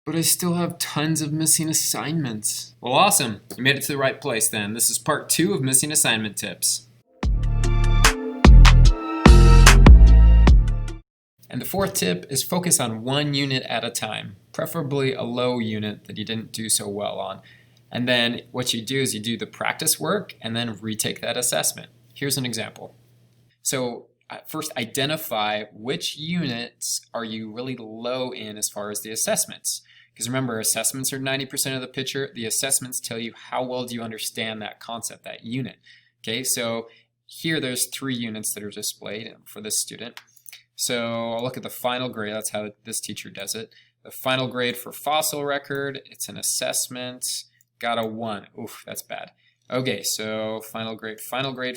But I still have tons of missing assignments. Well, awesome. You made it to the right place then. This is part 2 of missing assignment tips. And the 4th tip is focus on one unit at a time, preferably a low unit that you didn't do so well on. And then what you do is you do the practice work and then retake that assessment. Here's an example. So first identify which units are you really low in as far as the assessments. Because remember, assessments are 90% of the picture. The assessments tell you how well do you understand that concept, that unit. Okay, so here there's 3 units that are displayed for this student. So I'll look at the final grade. That's how this teacher does it. The final grade for fossil record, it's an assessment. Got a 1. Oof, that's bad. Okay, so final grade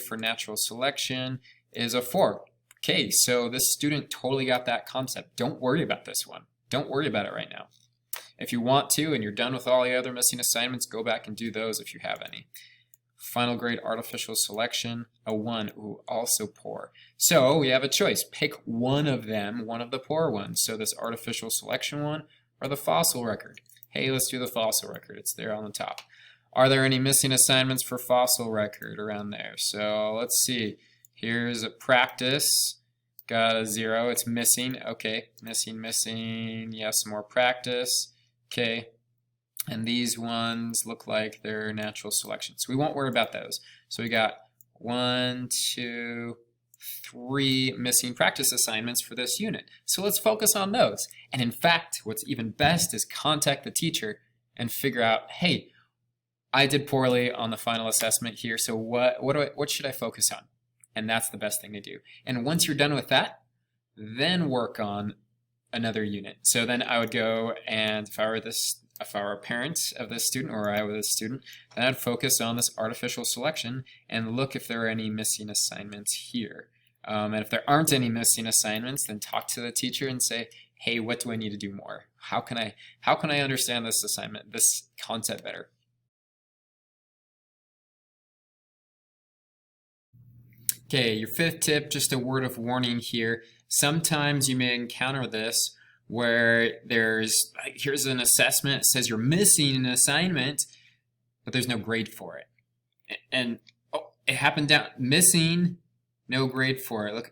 for natural selection is a 4. Okay, so this student totally got that concept. Don't worry about this one. Don't worry about it right now. If you want to and you're done with all the other missing assignments, go back and do those if you have any. Final grade artificial selection, a 1. Ooh, also poor. So we have a choice. Pick one of them, one of the poor ones. So this artificial selection one or the fossil record. Hey, let's do the fossil record. It's there on the top. Are there any missing assignments for fossil record around there? So let's see. Here's a practice. Got a 0. It's missing. Okay, missing. Yeah, some more practice. Okay. And these ones look like they're natural selection. So we won't worry about those. So we got 1, 2, 3 missing practice assignments for this unit. So let's focus on those. And in fact, what's even best is contact the teacher and figure out, hey, I did poorly on the final assessment here, so what should I focus on? And that's the best thing to do. And once you're done with that, then work on another unit. So then I would go and if I were a parent of this student or I was a student, then I'd focus on this artificial selection and look if there are any missing assignments here. And if there aren't any missing assignments, then talk to the teacher and say, hey, what do I need to do more? How can I understand this assignment, this concept better? Okay, your 5th tip, just a word of warning here. Sometimes you may encounter this where here's an assessment, it says you're missing an assignment, but there's no grade for it. And it happened down, missing, no grade for it. Look,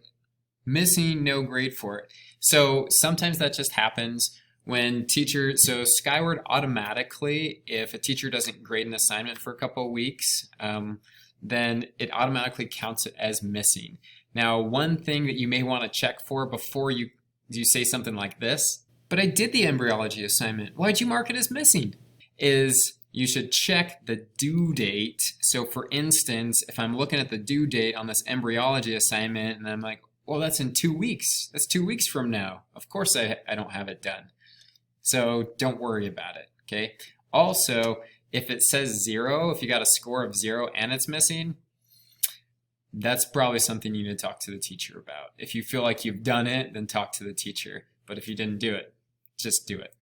missing, no grade for it. So sometimes that just happens when so Skyward automatically, if a teacher doesn't grade an assignment for a couple of weeks, then it automatically counts it as missing. Now, one thing that you may want to check for before you say something like this, but I did the embryology assignment, why'd you mark it as missing? Is you should check the due date. So for instance, if I'm looking at the due date on this embryology assignment and I'm like, well, that's in 2 weeks. That's 2 weeks from now. Of course I don't have it done. So don't worry about it, okay? Also, if it says 0, if you got a score of 0 and it's missing, that's probably something you need to talk to the teacher about. If you feel like you've done it, then talk to the teacher. But if you didn't do it, just do it.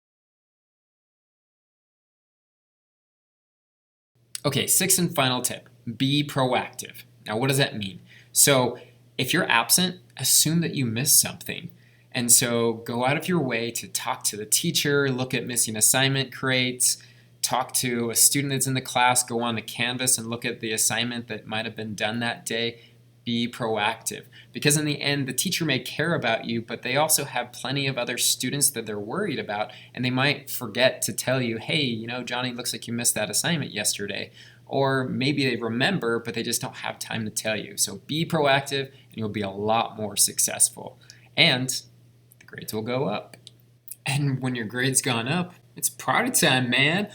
Okay, 6th and final tip, be proactive. Now, what does that mean? So if you're absent, assume that you missed something. And so go out of your way to talk to the teacher, look at missing assignment crates, talk to a student that's in the class, go on the Canvas and look at the assignment that might have been done that day. Be proactive. Because in the end, the teacher may care about you, but they also have plenty of other students that they're worried about, and they might forget to tell you, hey, Johnny, looks like you missed that assignment yesterday. Or maybe they remember, but they just don't have time to tell you. So be proactive, and you'll be a lot more successful. And the grades will go up. And when your grades gone up, it's party time, man.